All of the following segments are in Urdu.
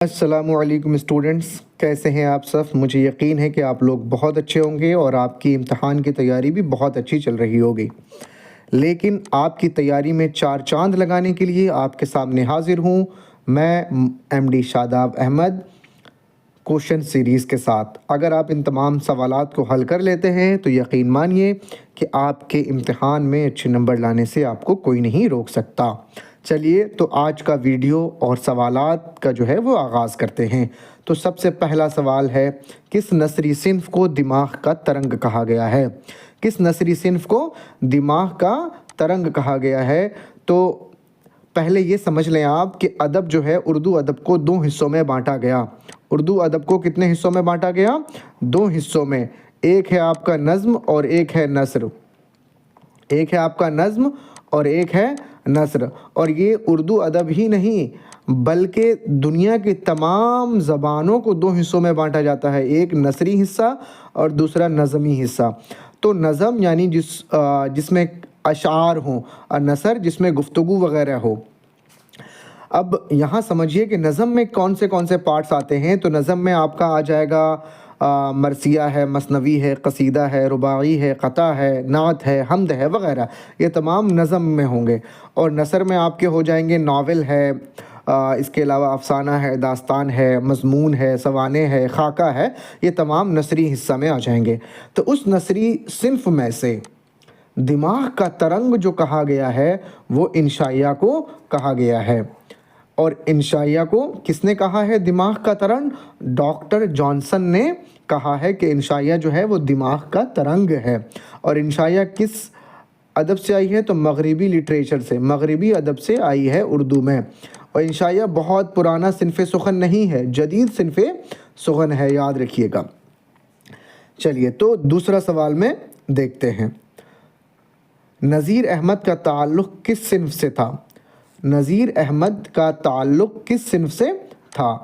السلام علیکم اسٹوڈنٹس، کیسے ہیں آپ سب؟ مجھے یقین ہے کہ آپ لوگ بہت اچھے ہوں گے اور آپ کی امتحان کی تیاری بھی بہت اچھی چل رہی ہوگی۔ لیکن آپ کی تیاری میں چار چاند لگانے کے لیے آپ کے سامنے حاضر ہوں میں ایم ڈی شاداب احمد کوشچن سیریز کے ساتھ۔ اگر آپ ان تمام سوالات کو حل کر لیتے ہیں تو یقین مانیے کہ آپ کے امتحان میں اچھے نمبر لانے سے آپ کو کوئی نہیں روک سکتا۔ چلیے تو آج کا ویڈیو اور سوالات کا جو ہے وہ آغاز کرتے ہیں۔ تو سب سے پہلا سوال ہے، کس نثری صنف کو دماغ کا ترنگ کہا گیا ہے؟ کس نثری صنف کو دماغ کا ترنگ کہا گیا ہے؟ تو پہلے یہ سمجھ لیں آپ کہ ادب جو ہے، اردو ادب کو دو حصوں میں بانٹا گیا۔ اردو ادب کو کتنے حصوں میں بانٹا گیا؟ دو حصوں میں۔ ایک ہے آپ کا نظم اور ایک ہے نثر۔ ایک ہے آپ کا نظم اور ایک ہے نثر۔ اور یہ اردو ادب ہی نہیں بلکہ دنیا کی تمام زبانوں کو دو حصوں میں بانٹا جاتا ہے، ایک نثری حصہ اور دوسرا نظمی حصہ۔ تو نظم یعنی جس میں اشعار ہوں، اور نثر جس میں گفتگو وغیرہ ہو۔ اب یہاں سمجھیے کہ نظم میں کون سے پارٹس آتے ہیں۔ تو نظم میں آپ کا آ جائے گا مرثیہ ہے، مثنوی ہے، قصیدہ ہے، رباعی ہے، قطع ہے، نعت ہے، حمد ہے وغیرہ، یہ تمام نظم میں ہوں گے۔ اور نثر میں آپ کے ہو جائیں گے ناول ہے، اس کے علاوہ افسانہ ہے، داستان ہے، مضمون ہے، سوانح ہے، خاکہ ہے، یہ تمام نثری حصہ میں آ جائیں گے۔ تو اس نثری صنف میں سے دماغ کا ترنگ جو کہا گیا ہے وہ انشائیہ کو کہا گیا ہے۔ اور انشائیہ کو کس نے کہا ہے دماغ کا ترنگ؟ ڈاکٹر جانسن نے کہا ہے کہ انشائیہ جو ہے وہ دماغ کا ترنگ ہے۔ اور انشائیہ کس ادب سے آئی ہے؟ تو مغربی لٹریچر سے، مغربی ادب سے آئی ہے اردو میں۔ اور انشائیہ بہت پرانا صنف سخن نہیں ہے، جدید صنف سخن ہے، یاد رکھیے گا۔ چلیے تو دوسرا سوال میں دیکھتے ہیں، نذیر احمد کا تعلق کس صنف سے تھا؟ نذیر احمد کا تعلق کس صنف سے تھا؟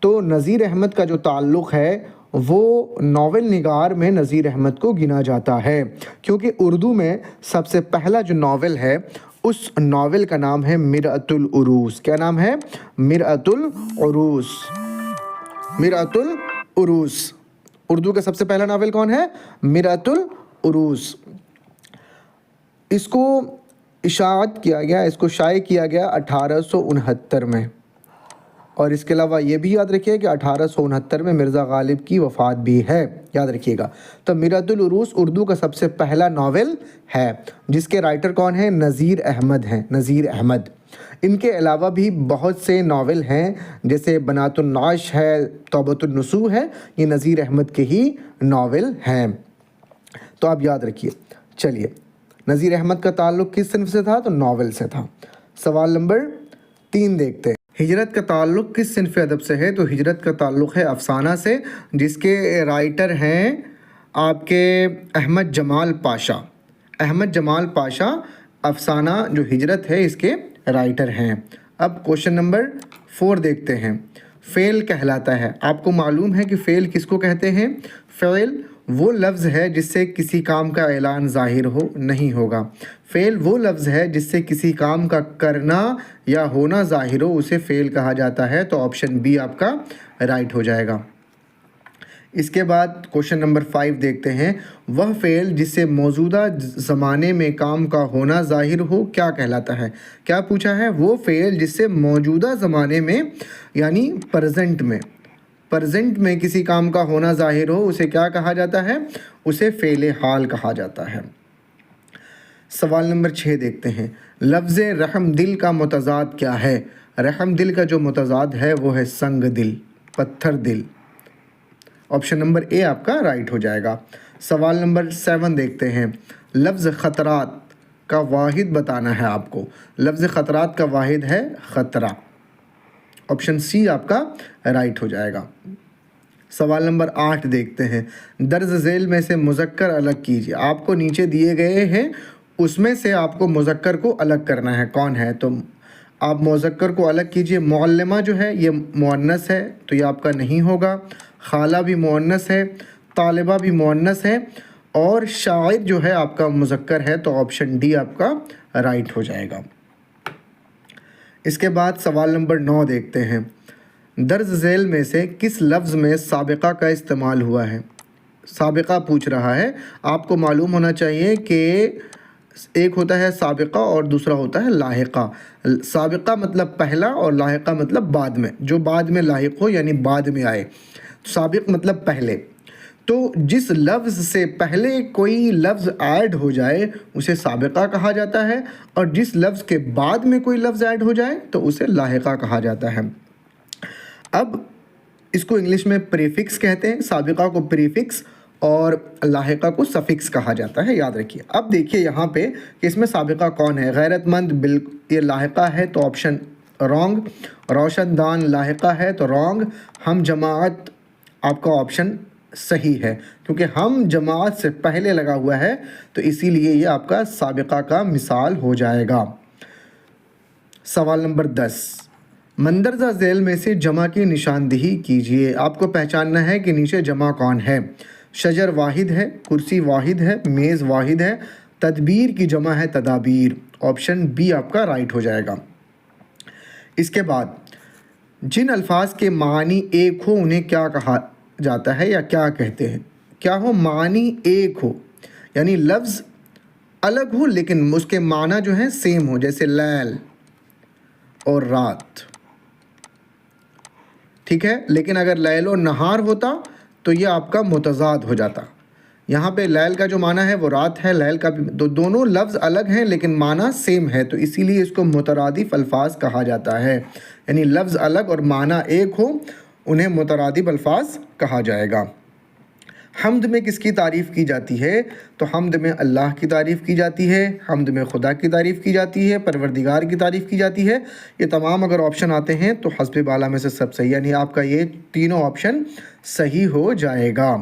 تو نذیر احمد کا جو تعلق ہے وہ ناول نگار میں نذیر احمد کو گنا جاتا ہے، کیونکہ اردو میں سب سے پہلا جو ناول ہے اس ناول کا نام ہے مرأۃ العروس۔ کیا نام ہے؟ مرأۃ العروس۔ مرأۃ العروس اردو کا سب سے پہلا ناول کون ہے؟ مرأۃ العروس۔ اس کو اشاعت کیا گیا، اس کو شائع کیا گیا 1869 میں۔ اور اس کے علاوہ یہ بھی یاد رکھیے کہ 1869 میں مرزا غالب کی وفات بھی ہے، یاد رکھیے گا۔ تو مرأۃ العروس اردو کا سب سے پہلا ناول ہے جس کے رائٹر کون ہیں؟ نذیر احمد ہیں، نذیر احمد۔ ان کے علاوہ بھی بہت سے ناول ہیں، جیسے بنات النعش ہے، توبۃ النصوح ہے، یہ نذیر احمد کے ہی ناول ہیں۔ تو آپ یاد رکھیے۔ چلیے، نذیر احمد کا تعلق کس صنف سے تھا؟ تو ناول سے تھا۔ سوال نمبر 3 دیکھتے ہیں، ہجرت کا تعلق کس صنف ادب سے ہے؟ تو ہجرت کا تعلق ہے افسانہ سے، جس کے رائٹر ہیں آپ کے احمد جمال پاشا۔ احمد جمال پاشا افسانہ جو ہجرت ہے اس کے رائٹر ہیں۔ اب کوشچن نمبر 4 دیکھتے ہیں، فعل کہلاتا ہے، آپ کو معلوم ہے کہ فعل کس کو کہتے ہیں؟ فعل وہ لفظ ہے جس سے کسی کام کا اعلان ظاہر ہو نہیں ہوگا۔ فعل وہ لفظ ہے جس سے کسی کام کا کرنا یا ہونا ظاہر ہو، اسے فعل کہا جاتا ہے۔ تو آپشن بی آپ کا رائٹ ہو جائے گا۔ اس کے بعد کوشچن نمبر 5 دیکھتے ہیں، وہ فعل جس سے موجودہ زمانے میں کام کا ہونا ظاہر ہو کیا کہلاتا ہے؟ کیا پوچھا ہے؟ وہ فعل جس سے موجودہ زمانے میں یعنی پرزنٹ میں کسی کام کا ہونا ظاہر ہو، اسے کیا کہا جاتا ہے؟ اسے فعل حال کہا جاتا ہے۔ سوال نمبر 6 دیکھتے ہیں، لفظ رحم دل کا متضاد کیا ہے؟ رحم دل کا جو متضاد ہے وہ ہے سنگ دل، پتھر دل۔ آپشن نمبر اے آپ کا رائٹ ہو جائے گا۔ سوال نمبر 7 دیکھتے ہیں، لفظ خطرات کا واحد بتانا ہے آپ کو۔ لفظ خطرات کا واحد ہے خطرہ۔ آپشن سی آپ کا رائٹ ہو جائے گا۔ سوال نمبر 8 دیکھتے ہیں، درج ذیل میں سے مذکر الگ کیجیے۔ آپ کو نیچے دیے گئے ہیں اس میں سے آپ کو مذکر کو الگ کرنا ہے، کون ہے؟ تو آپ مذکر کو الگ کیجیے۔ معلمہ جو ہے یہ مؤنث ہے تو یہ آپ کا نہیں ہوگا، خالہ بھی مؤنث ہے، طالبہ بھی مؤنث ہے، اور شاعر جو ہے آپ کا مذکر ہے، تو آپشن ڈی آپ کا رائٹ ہو جائے گا۔ اس کے بعد سوال نمبر 9 دیکھتے ہیں، درج ذیل میں سے کس لفظ میں سابقہ کا استعمال ہوا ہے؟ سابقہ پوچھ رہا ہے. آپ کو معلوم ہونا چاہیے کہ ایک ہوتا ہے سابقہ اور دوسرا ہوتا ہے لاحقہ. سابقہ مطلب پہلا اور لاحقہ مطلب بعد میں، جو بعد میں لاحق ہو یعنی بعد میں آئے. سابق مطلب پہلے. تو جس لفظ سے پہلے کوئی لفظ ایڈ ہو جائے اسے سابقہ کہا جاتا ہے، اور جس لفظ کے بعد میں کوئی لفظ ایڈ ہو جائے تو اسے لاحقہ کہا جاتا ہے. اب اس کو انگلش میں پریفکس کہتے ہیں. سابقہ کو پریفکس اور لاحقہ کو سفکس کہا جاتا ہے، یاد رکھیے. اب دیکھیے یہاں پہ کہ اس میں سابقہ کون ہے. غیرت مند یہ لاحقہ ہے تو آپشن رانگ. روشن دان لاحقہ ہے تو رانگ. ہم جماعت آپ کا آپشن صحیح ہے، کیونکہ ہم جماعت سے پہلے لگا ہوا ہے تو اسی لیے یہ آپ کا سابقہ کا مثال ہو جائے گا. سوال نمبر 10. مندرجہ ذیل میں سے جمع کی نشاندہی کیجیے. آپ کو پہچاننا ہے کہ نیچے جمع کون ہے. شجر واحد ہے، کرسی واحد ہے، میز واحد ہے، تدبیر کی جمع ہے تدابیر. آپشن بی آپ کا رائٹ ہو جائے گا. اس کے بعد جن الفاظ کے معنی ایک ہو انہیں کیا کہا جاتا ہے یا کیا کہتے ہیں؟ کیا ہو؟ معنی ایک ہو یعنی لفظ الگ ہو لیکن اس کے معنی جو ہیں سیم ہو، جیسے لیل اور رات. ٹھیک ہے، لیکن اگر لیل و نہار ہوتا تو یہ آپ کا متضاد ہو جاتا. یہاں پہ لیل کا جو معنی ہے وہ رات ہے، لیل کا بھی دونوں لفظ الگ ہیں لیکن معنی سیم ہے، تو اسی لیے اس کو مترادف الفاظ کہا جاتا ہے. یعنی لفظ الگ اور معنی ایک ہو انہیں مترادف الفاظ کہا جائے گا. حمد میں کس کی تعریف کی جاتی ہے؟ تو حمد میں اللہ کی تعریف کی جاتی ہے، حمد میں خدا کی تعریف کی جاتی ہے، پروردگار کی تعریف کی جاتی ہے. یہ تمام اگر آپشن آتے ہیں تو حسب بالا میں سے سب صحیح، یعنی آپ کا یہ تینوں آپشن صحیح ہو جائے گا.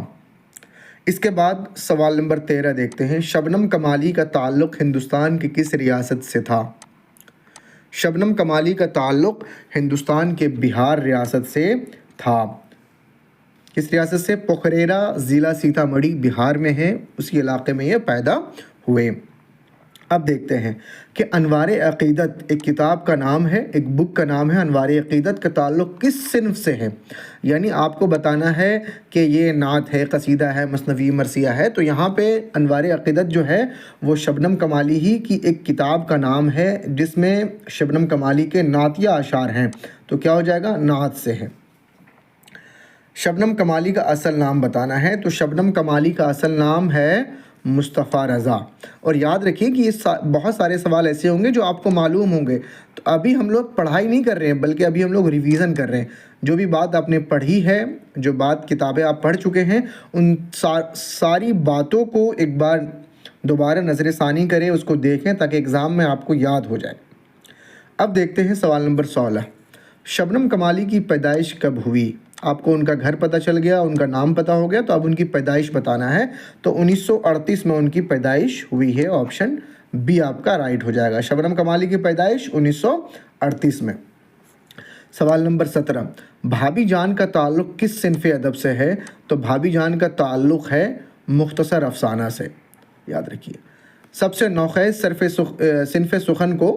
اس کے بعد سوال نمبر 13 دیکھتے ہیں. شبنم کمالی کا تعلق ہندوستان کی کس ریاست سے تھا؟ شبنم کمالی کا تعلق ہندوستان کے بہار ریاست سے تھا. کس ریاست سے؟ پوکھریرا ضلع سیتا مڑھی بہار میں ہے، اسی علاقے میں یہ پیدا ہوئے. اب دیکھتے ہیں کہ انوار عقیدت ایک کتاب کا نام ہے، ایک بک کا نام ہے. انوار عقیدت کا تعلق کس صنف سے ہے؟ یعنی آپ کو بتانا ہے کہ یہ نعت ہے، قصیدہ ہے، مثنوی مرثیہ ہے. تو یہاں پہ انوار عقیدت جو ہے وہ شبنم کمالی ہی کی ایک کتاب کا نام ہے جس میں شبنم کمالی کے نعتیہ اشعار ہیں. تو کیا ہو جائے گا؟ نعت سے ہے. شبنم کمالی کا اصل نام بتانا ہے. تو شبنم کمالی کا اصل نام ہے مصطفیٰ رضا. اور یاد رکھیے کہ یہ بہت سارے سوال ایسے ہوں گے جو آپ کو معلوم ہوں گے. تو ابھی ہم لوگ پڑھائی نہیں کر رہے ہیں بلکہ ابھی ہم لوگ ریویژن کر رہے ہیں. جو بھی بات آپ نے پڑھی ہے، جو بات کتابیں آپ پڑھ چکے ہیں، ان ساری باتوں کو ایک بار دوبارہ نظر ثانی کریں، اس کو دیکھیں تاکہ ایگزام میں آپ کو یاد ہو جائے. اب دیکھتے ہیں سوال نمبر 16. شبنم کمالی کی پیدائش کب ہوئی؟ آپ کو ان کا گھر پتہ چل گیا، ان کا نام پتہ ہو گیا، تو اب ان کی پیدائش بتانا ہے. تو 1938 میں ان کی پیدائش ہوئی ہے. آپشن بی آپ کا رائٹ ہو جائے گا. شبنم کمالی کی پیدائش 1938 میں. سوال نمبر 17. بھابی جان کا تعلق کس صنف ادب سے ہے؟ تو بھابی جان کا تعلق ہے مختصر افسانہ سے. یاد رکھیے سب سے نوخیز صنف سخن کو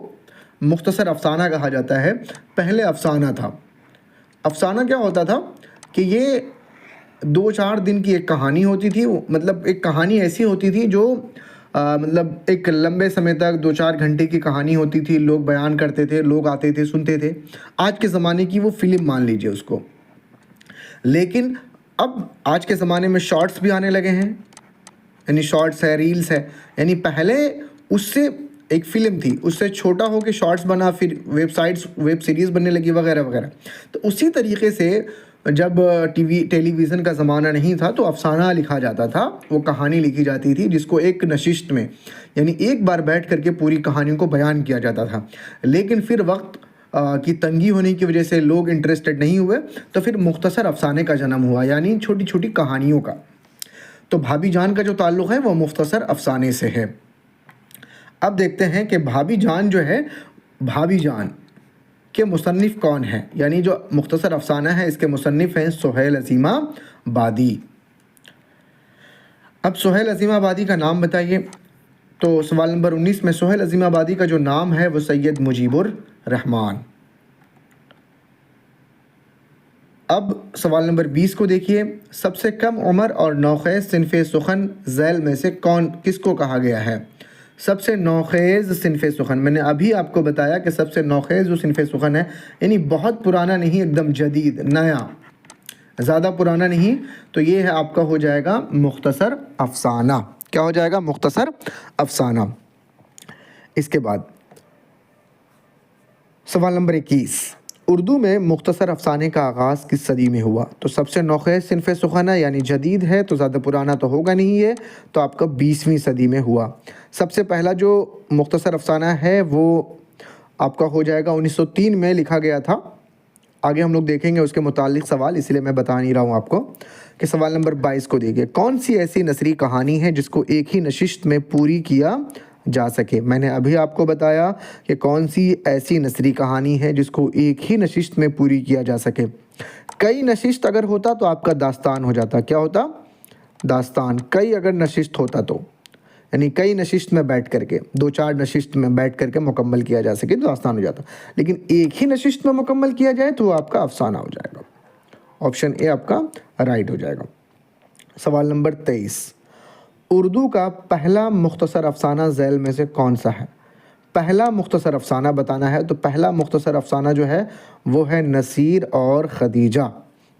مختصر افسانہ کہا جاتا ہے. پہلے افسانہ تھا. افسانہ کیا ہوتا تھا کہ یہ 2-4 دن کی ایک کہانی ہوتی تھی. مطلب ایک کہانی ایسی ہوتی تھی جو مطلب ایک لمبے سمے تک 2-4 گھنٹے کی کہانی ہوتی تھی. لوگ بیان کرتے تھے، لوگ آتے تھے، سنتے تھے. آج کے زمانے کی وہ فلم مان لیجئے اس کو. لیکن اب آج کے زمانے میں شارٹس بھی آنے لگے ہیں، یعنی شارٹس ہے، ریلز ہے. یعنی پہلے اس سے ایک فلم تھی، اس سے چھوٹا ہو کے شارٹس بنا، پھر ویب سیریز بننے لگی وغیرہ وغیرہ. تو اسی طریقے سے جب ٹیلی ویژن کا زمانہ نہیں تھا تو افسانہ لکھا جاتا تھا. وہ کہانی لکھی جاتی تھی جس کو ایک نشست میں یعنی ایک بار بیٹھ کر کے پوری کہانی کو بیان کیا جاتا تھا. لیکن پھر وقت کی تنگی ہونے کی وجہ سے لوگ انٹرسٹڈ نہیں ہوئے تو پھر مختصر افسانے کا جنم ہوا، یعنی چھوٹی چھوٹی کہانیوں کا. تو بھابی جان کا جو تعلق ہے وہ مختصر افسانے سے ہے. اب دیکھتے ہیں کہ بھابی جان جو ہے، بھابی جان کے مصنف کون ہیں؟ یعنی جو مختصر افسانہ ہے اس کے مصنف ہیں سہیل عظیم آبادی. اب سہیل عظیم آبادی کا نام بتائیے. تو سوال نمبر 19 میں سہیل عظیم آبادی کا جو نام ہے وہ سید مجیب الرحمان. اب سوال نمبر 20 کو دیکھیے، سب سے کم عمر اور نوخیز صنف سخن ذیل میں سے کس کو کہا گیا ہے؟ سب سے نوخیز صنف سخن، میں نے ابھی آپ کو بتایا کہ سب سے نوخیز جو صنف سخن ہے، یعنی بہت پرانا نہیں، ایک دم جدید، نیا، زیادہ پرانا نہیں، تو یہ ہے آپ کا ہو جائے گا مختصر افسانہ۔ کیا ہو جائے گا؟ مختصر افسانہ۔ اس کے بعد سوال نمبر 21، اردو میں مختصر افسانے کا آغاز کس صدی میں ہوا؟ تو سب سے نوخیز صنف سخن ہے، یعنی جدید ہے، تو زیادہ پرانا تو ہوگا نہیں یہ، تو آپ کا 20ویں صدی میں ہوا۔ سب سے پہلا جو مختصر افسانہ ہے وہ آپ کا ہو جائے گا 1903 میں لکھا گیا تھا۔ آگے ہم لوگ دیکھیں گے اس کے متعلق سوال، اس لیے میں بتا نہیں رہا ہوں آپ کو کہ سوال نمبر 22 کو دیکھیے، کون سی ایسی نثری کہانی ہے جس کو ایک ہی نشست میں پوری کیا جا سکے؟ میں نے ابھی آپ کو بتایا کہ کون سی ایسی نثری کہانی ہے جس کو ایک ہی نشست میں پوری کیا جا سکے۔ کئی نشست اگر ہوتا تو آپ کا داستان ہو جاتا۔ کیا ہوتا؟ داستان۔ کئی اگر نشست ہوتا تو، یعنی کئی نشست میں بیٹھ کر کے، 2-4 نشست میں بیٹھ کر کے مکمل کیا جا سکے تو داستان ہو جاتا، لیکن ایک ہی نشست میں مکمل کیا جائے تو وہ آپ کا افسانہ ہو جائے گا۔ آپشن اے آپ کا رائٹ ہو جائے گا۔ سوال نمبر 23، اردو کا پہلا مختصر افسانہ ذیل میں سے کون سا ہے؟ پہلا مختصر افسانہ بتانا ہے تو پہلا مختصر افسانہ جو ہے وہ ہے نصیر اور خدیجہ۔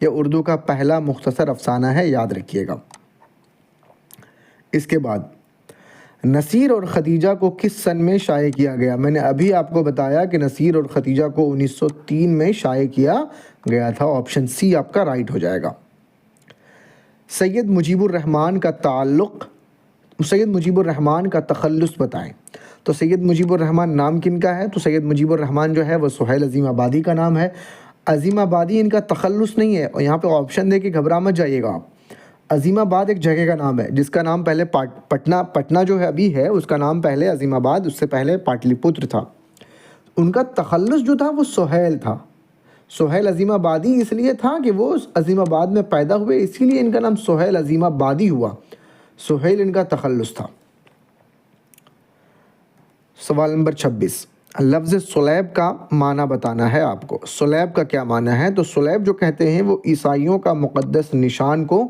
یہ اردو کا پہلا مختصر افسانہ ہے، یاد رکھیے گا۔ اس کے بعد نصیر اور خدیجہ کو کس سن میں شائع کیا گیا؟ میں نے ابھی آپ کو بتایا کہ نصیر اور خدیجہ کو 1903 میں شائع کیا گیا تھا۔ آپشن سی آپ کا رائٹ ہو جائے گا۔ سید مجیب الرحمن کا تعلق، سید مجیب الرحمن کا تخلص بتائیں۔ تو سید مجیب الرحمن نام کن کا ہے؟ تو سید مجیب الرحمن جو ہے وہ سہیل عظیم آبادی کا نام ہے۔ عظیم آبادی ان کا تخلص نہیں ہے، اور یہاا پہ آپشن دے کے گھبرا مت جائیے گا آپ۔ عظیم آباد ایک جگہ کا نام ہے جس کا نام پہلے پٹنہ جو ہے ابھی ہے، اس کا نام پہلے عظیم آباد، اس سے پہلے پاٹلی پتر تھا۔ ان کا تخلص جو تھا وہ سہیل تھا۔ سہیل عظیم آبادی اس لیے تھا کہ وہ عظیم آباد میں پیدا ہوئے، اسی لیے ان کا نام سہیل عظیم آبادی ہوا۔ سہیل ان کا تخلص تھا۔ سوال نمبر 26، لفظ صلیب کا معنی بتانا ہے آپ کو۔ صلیب کا کیا معنی ہے؟ تو صلیب جو کہتے ہیں وہ عیسائیوں کا مقدس نشان کو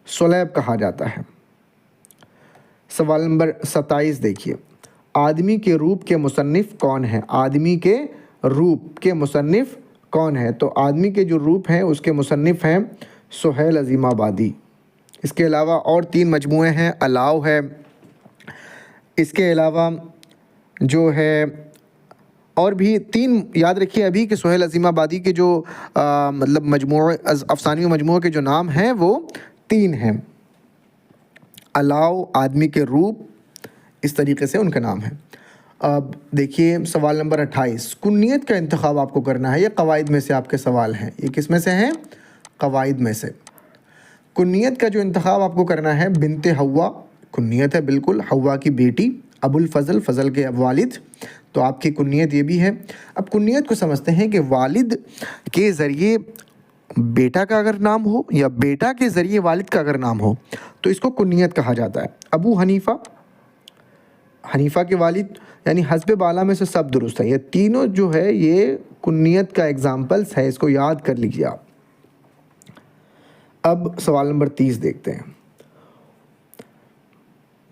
صلیب کہا جاتا ہے۔ سوال نمبر 27 دیکھیے، آدمی کے روپ کے مصنف کون ہیں؟ آدمی کے روپ کے مصنف کون ہے؟ تو آدمی کے جو روپ ہیں اس کے مصنف ہیں سہیل عظیم آبادی۔ اس کے علاوہ اور 3 مجموعے ہیں، الاؤ ہے، اس کے علاوہ جو ہے اور بھی 3 یاد رکھیے ابھی کہ سہیل عظیم آبادی کے جو مطلب مجموعے، افسانوی مجموعے کے جو نام ہیں وہ 3 ہیں، الاؤ، آدمی کے روپ، اس طریقے سے ان کا نام ہے۔ اب دیکھیے سوال نمبر 28، کنیت کا انتخاب آپ کو کرنا ہے۔ یہ قواعد میں سے آپ کے سوال ہیں، یہ کس میں سے ہیں؟ قواعد میں سے۔ کنیت کا جو انتخاب آپ کو کرنا ہے، بنت حوا کنیت ہے، بالکل، حوا کی بیٹی، ابو الفضل، فضل کے والد، تو آپ کی کنیت یہ بھی ہے۔ اب کنیت کو سمجھتے ہیں کہ والد کے ذریعے بیٹا کا اگر نام ہو یا بیٹا کے ذریعے والد کا اگر نام ہو تو اس کو کنیت کہا جاتا ہے۔ ابو حنیفہ، حنیفہ کے والد، یعنی حسب بالا میں سے سب درست ہے۔ یہ تینوں جو ہے یہ کنیت کا ایگزامپلس ہے، اس کو یاد کر لیجیے آپ۔ اب سوال نمبر 30 دیکھتے ہیں،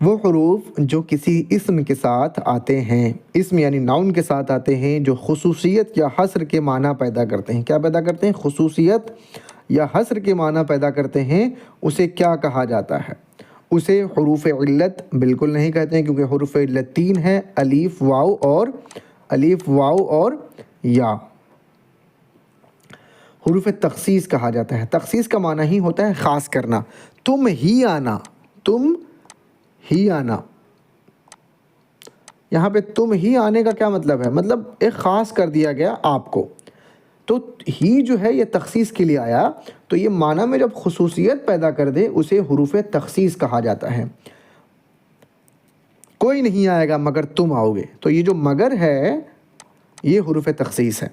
وہ حروف جو کسی اسم کے ساتھ آتے ہیں، اسم یعنی ناؤن کے ساتھ آتے ہیں، جو خصوصیت یا حصر کے معنی پیدا کرتے ہیں۔ کیا پیدا کرتے ہیں؟ خصوصیت یا حصر کے معنی پیدا کرتے ہیں، اسے کیا کہا جاتا ہے؟ اسے حروف علت بالکل نہیں کہتے ہیں، کیونکہ حروف علت 3 ہیں، الف واو اور یا۔ حروف تخصیص کہا جاتا ہے۔ تخصیص کا معنی ہی ہوتا ہے خاص کرنا۔ تم ہی آنا، تم ہی آنا، یہاں پہ تم ہی آنے کا کیا مطلب ہے؟ مطلب ایک خاص کر دیا گیا آپ کو، تو ہی جو ہے یہ تخصیص کے لیے آیا، تو یہ معنی میں جب خصوصیت پیدا کر دے اسے حروف تخصیص کہا جاتا ہے۔ کوئی نہیں آئے گا مگر تم آؤ گے، تو یہ جو مگر ہے یہ حروف تخصیص ہے۔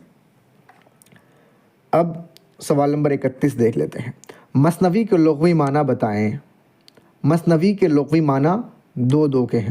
اب سوال نمبر 31 دیکھ لیتے ہیں، مثنوی کے لغوی معنی بتائیں۔ مثنوی کے لغوی معنی 2 کے ہیں۔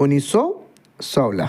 1916।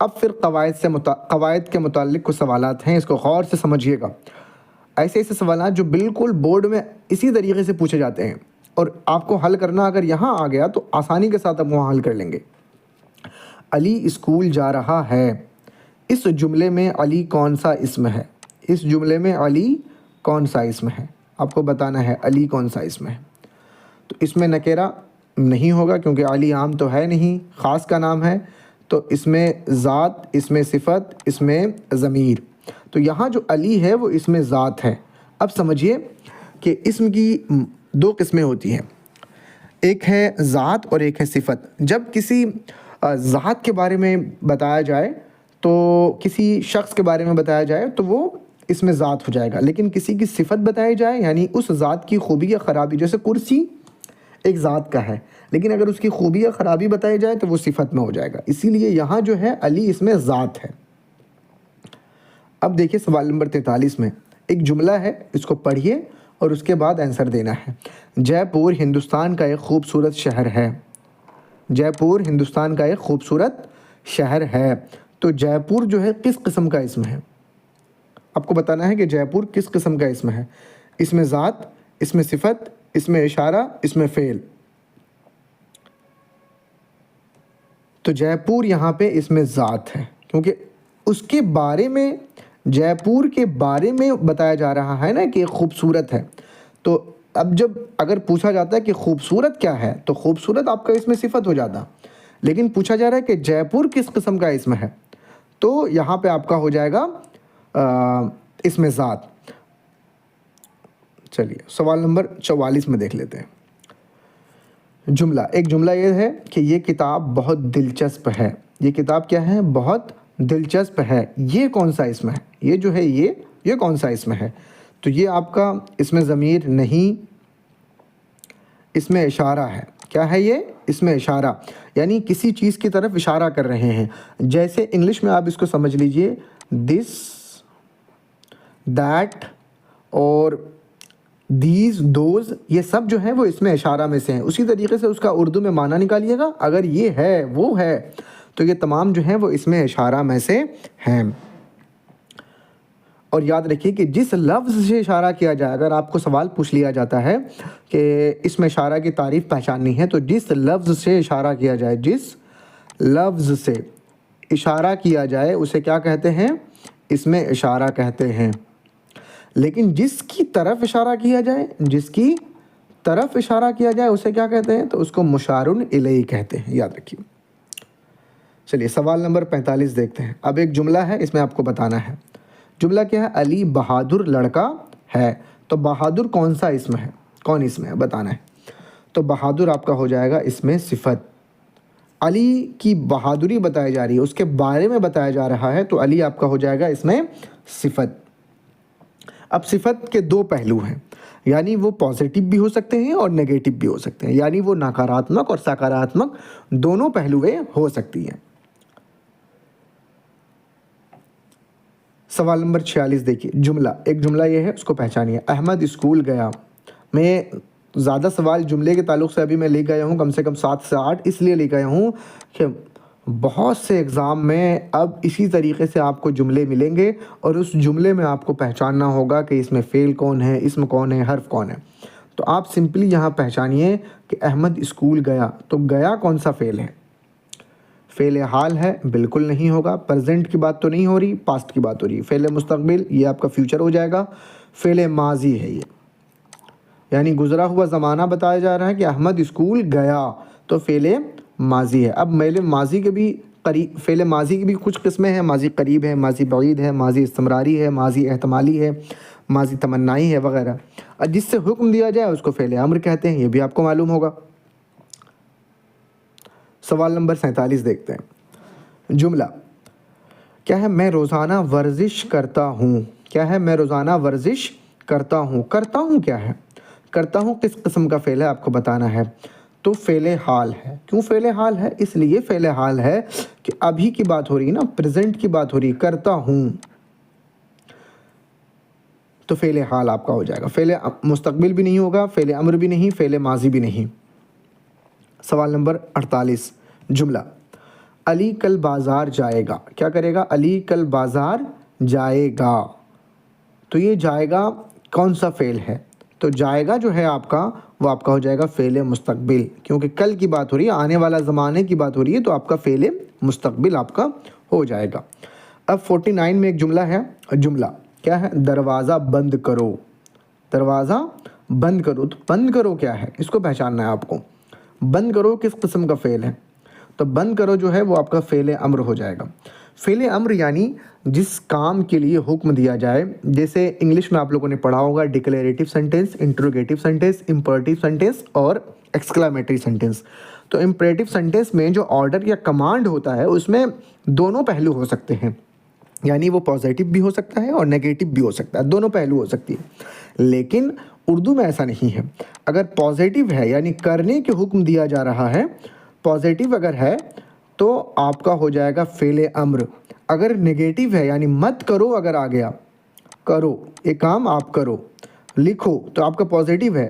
اب پھر قواعد کے متعلق کچھ سوالات ہیں، اس کو غور سے سمجھیے گا۔ ایسے سوالات جو بالکل بورڈ میں اسی طریقے سے پوچھے جاتے ہیں، اور آپ کو حل کرنا اگر یہاں آ گیا تو آسانی کے ساتھ آپ وہاں حل کر لیں گے۔ علی اسکول جا رہا ہے، اس جملے میں علی کون سا اسم ہے؟ اس جملے میں علی کون سا اسم ہے؟ آپ کو بتانا ہے علی کون سا اسم ہے۔ تو اس میں نکرہ نہیں ہوگا کیونکہ علی عام تو ہے نہیں، خاص کا نام ہے، تو اس میں ذات، اس میں صفت، اس میں ضمیر۔ تو یہاں جو علی ہے وہ اس میں ذات ہے۔ اب سمجھیے کہ اسم کی دو قسمیں ہوتی ہیں، ایک ہے ذات اور ایک ہے صفت۔ جب کسی ذات کے بارے میں بتایا جائے تو کسی شخص کے بارے میں بتایا جائے تو وہ اس میں ذات ہو جائے گا، لیکن کسی کی صفت بتائی جائے یعنی اس ذات کی خوبی یا خرابی، جیسے کرسی ایک ذات کا ہے لیکن اگر اس کی خوبی یا خرابی بتائی جائے تو وہ صفت میں ہو جائے گا، اسی لیے یہاں جو ہے علی اس میں ذات ہے۔ اب دیکھیے سوال نمبر 43 میں ایک جملہ ہے، اس کو پڑھیے اور اس کے بعد آنسر دینا ہے۔ جے پور ہندوستان کا ایک خوبصورت شہر ہے۔ جے پور ہندوستان کا ایک خوبصورت شہر ہے، تو جے پور جو ہے کس قسم کا اسم ہے؟ آپ کو بتانا ہے کہ جے پور کس قسم کا اسم ہے۔ اس میں ذات، اس میں صفت، اس میں اشارہ، اس میں فعل۔ تو جے پور یہاں پہ اس میں ذات ہے کیونکہ اس کے بارے میں، جے پور کے بارے میں بتایا جا رہا ہے نا کہ خوبصورت ہے۔ تو اب جب اگر پوچھا جاتا ہے کہ خوبصورت کیا ہے تو خوبصورت آپ کا اس میں صفت ہو جاتا، لیکن پوچھا جا رہا ہے کہ جے پور کس قسم کا اسم ہے تو یہاں پہ آپ کا ہو جائے گا اس میں ذات۔ چلیے سوال نمبر 44 میں دیکھ لیتے ہیں۔ جملہ، ایک جملہ یہ ہے کہ یہ کتاب بہت دلچسپ ہے۔ یہ کتاب کیا ہے؟ بہت دلچسپ ہے۔ یہ کون سا اسم ہے؟ یہ جو ہے یہ کون سا اسم ہے؟ تو یہ آپ کا اس میں ضمیر نہیں، اس میں اشارہ ہے۔ کیا ہے یہ؟ اس میں اشارہ، یعنی کسی چیز کی طرف اشارہ کر رہے ہیں۔ جیسے انگلش میں آپ اس کو سمجھ لیجئے دس، دیٹ اور دیز، دوز، یہ سب جو ہیں وہ اس میں اشارہ میں سے ہیں۔ اسی طریقے سے اس کا اردو میں معنی نکالیے گا، اگر یہ ہے وہ ہے تو یہ تمام جو ہیں وہ اس میں اشارہ میں سے ہیں۔ اور یاد رکھیے کہ جس لفظ سے اشارہ کیا جائے، اگر آپ کو سوال پوچھ لیا جاتا ہے کہ اس میں اشارہ کی تعریف پہچاننی ہے تو جس لفظ سے اشارہ کیا جائے، جس لفظ سے اشارہ کیا جائے اسے کیا کہتے ہیں؟ اس میں اشارہ کہتے ہیں۔ لیکن جس کی طرف اشارہ کیا جائے، جس کی طرف اشارہ کیا جائے اسے کیا کہتے ہیں؟ تو اس کو مشار الیہ کہتے ہیں، یاد رکھیے۔ چلیے سوال نمبر 45 دیکھتے ہیں۔ اب ایک جملہ ہے، اس میں آپ کو بتانا ہے جملہ کیا ہے؟ علی بہادر لڑکا ہے، تو بہادر کون سا اسم ہے؟ کون اسم ہے بتانا ہے۔ تو بہادر آپ کا ہو جائے گا اس میں صفت۔ علی کی بہادری بتائی جا رہی ہے، اس کے بارے میں بتایا جا رہا ہے، تو علی آپ کا ہو جائے گا اس میں صفت۔ اب صفت کے دو پہلو ہیں، یعنی وہ پازیٹیو بھی ہو سکتے ہیں اور نیگیٹو بھی ہو سکتے ہیں، یعنی وہ ناکاراتمک اور سکاراتمک دونوں پہلویں ہو سکتی ہیں۔ سوال نمبر 46 دیکھیے، جملہ، ایک جملہ یہ ہے، اس کو پہچانیے۔ احمد اسکول گیا۔ میں زیادہ سوال جملے کے تعلق سے ابھی میں لے گیا ہوں، کم سے کم 7 سے 8 اس لیے لے گیا ہوں کہ بہت سے اگزام میں اب اسی طریقے سے آپ کو جملے ملیں گے اور اس جملے میں آپ کو پہچاننا ہوگا کہ اس میں فعل کون ہے، اسم کون ہے، حرف کون ہے۔ تو آپ سمپلی یہاں پہچانیے کہ احمد اسکول گیا، تو گیا کون سا فعل ہے؟ فعل حال ہے؟ بالکل نہیں ہوگا۔ پریزنٹ کی بات تو نہیں ہو رہی، پاسٹ کی بات ہو رہی ہے۔ فعل مستقبل، یہ آپ کا فیوچر ہو جائے گا۔ فعل ماضی ہے یہ، یعنی گزرا ہوا زمانہ بتایا جا رہا ہے کہ احمد اسکول گیا، تو فعل ماضی ہے۔ اب ماضی کے بھی فعل ماضی کی بھی کچھ قسمیں ہیں، ماضی قریب ہے، ماضی بعید ہے، ماضی استمراری ہے، ماضی احتمالی ہے، ماضی تمنائی ہے وغیرہ۔ اور جس سے حکم دیا جائے اس کو فعل امر کہتے ہیں، یہ بھی آپ کو معلوم ہوگا۔ سوال نمبر 47 دیکھتے ہیں۔ جملہ کیا ہے؟ میں روزانہ ورزش کرتا ہوں۔ کیا ہے؟ میں روزانہ ورزش کرتا ہوں۔ کرتا ہوں کیا ہے؟ کرتا ہوں کس قسم کا فعل ہے آپ کو بتانا ہے، تو فعل حال ہے۔ کیوں فعل حال ہے؟ اس لیے فعل حال ہے کہ ابھی کی بات ہو رہی ہے نا، پریزنٹ کی بات ہو رہی ہے، کرتا ہوں، تو فعل حال آپ کا ہو جائے گا۔ فعل مستقبل بھی نہیں ہوگا، فعل امر بھی نہیں، فعل ماضی بھی نہیں۔ سوال نمبر 48، جملہ علی کل بازار جائے گا، کیا کرے گا؟ علی کل بازار جائے گا. تو یہ جائے گا کون سا فعل ہے؟ تو جائے گا جو ہے آپ کا وہ آپ کا ہو جائے گا فعل مستقبل، کیونکہ کل کی بات ہو رہی ہے، آنے والا زمانے کی بات ہو رہی ہے، تو آپ کا فعل مستقبل آپ کا ہو جائے گا. اب 49 میں ایک جملہ ہے، جملہ کیا ہے؟ دروازہ بند کرو. دروازہ بند کرو. تو بند کرو کیا ہے؟ اس کو پہچاننا ہے آپ کو. بند کرو کس قسم کا فعل ہے؟ تو بند کرو جو ہے وہ آپ کا فعل امر ہو جائے گا. فعل امر یعنی جس کام کے لیے حکم دیا جائے، جیسے انگلش میں آپ لوگوں نے پڑھا ہوگا declarative sentence, interrogative sentence, imperative sentence اور ایکسکلیمیٹری سینٹینس. تو امپریٹو سینٹینس میں جو آرڈر یا کمانڈ ہوتا ہے اس میں دونوں پہلو ہو سکتے ہیں، یعنی وہ پازیٹیو بھی ہو سکتا ہے اور نیگیٹو بھی ہو سکتا ہے، دونوں پہلو ہو سکتی ہے. لیکن اردو میں ایسا نہیں ہے. اگر پازیٹیو ہے یعنی کرنے کے حکم دیا جا رہا ہے، پازیٹیو اگر ہے تو آپ کا ہو جائے گا فعل امر. اگر نیگیٹیو ہے یعنی مت کرو اگر آ گیا، کرو ایک کام آپ کرو، لکھو تو آپ کا پازیٹیو ہے،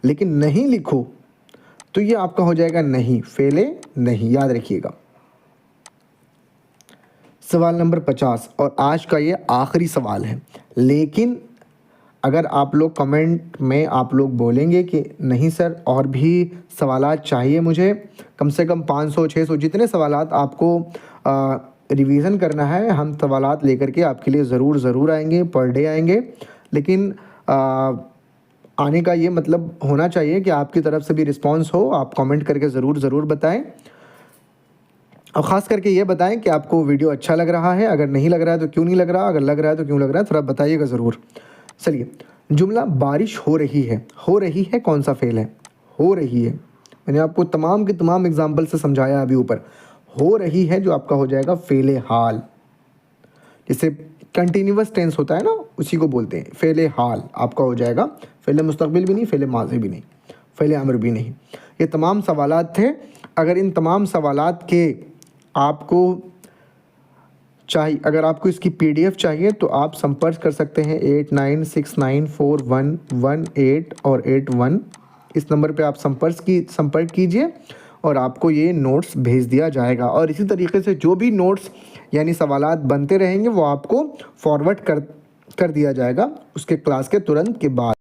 لیکن نہیں لکھو تو یہ آپ کا ہو جائے گا نہیں، فعل نہیں. یاد رکھیے گا. سوال نمبر 50 اور آج کا یہ آخری سوال ہے. لیکن اگر آپ لوگ کمنٹ میں آپ لوگ بولیں گے کہ نہیں سر اور بھی سوالات چاہیے مجھے، کم سے کم 500 600 جتنے سوالات آپ کو ریویژن کرنا ہے، ہم سوالات لے کر کے آپ کے لیے ضرور آئیں گے، پر ڈے آئیں گے. لیکن آنے کا یہ مطلب ہونا چاہیے کہ آپ کی طرف سے بھی رسپانس ہو. آپ کمنٹ کر کے ضرور بتائیں، اور خاص کر کے یہ بتائیں کہ آپ کو ویڈیو اچھا لگ رہا ہے. اگر نہیں لگ رہا ہے تو کیوں نہیں لگ رہا، اگر لگ رہا ہے تو کیوں لگ رہا ہے، تھوڑا بتائیے گا ضرور. چلیے، جملہ بارش ہو رہی ہے. ہو رہی ہے کون سا فعل ہے؟ ہو رہی ہے. میں نے آپ کو تمام کے تمام اگزامپل سے سمجھایا ابھی اوپر. ہو رہی ہے جو آپ کا ہو جائے گا فعل حال. جسے کنٹینیوس ٹینس ہوتا ہے نا، اسی کو بولتے ہیں فعل حال. آپ کا ہو جائے گا فعل مستقبل بھی نہیں، فعل ماضی بھی نہیں، فعل امر بھی نہیں. یہ تمام سوالات تھے. اگر ان تمام سوالات کے آپ کو چاہیے، اگر آپ کو اس کی PDF چاہیے تو آپ سمپرک کر سکتے ہیں 89694118 اور 81. اس نمبر پہ آپ سمپرک کیجئے اور آپ کو یہ نوٹس بھیج دیا جائے گا. اور اسی طریقے سے جو بھی نوٹس یعنی سوالات بنتے رہیں گے وہ آپ کو فارورڈ کر دیا جائے گا اس کے کلاس کے ترنت کے بعد.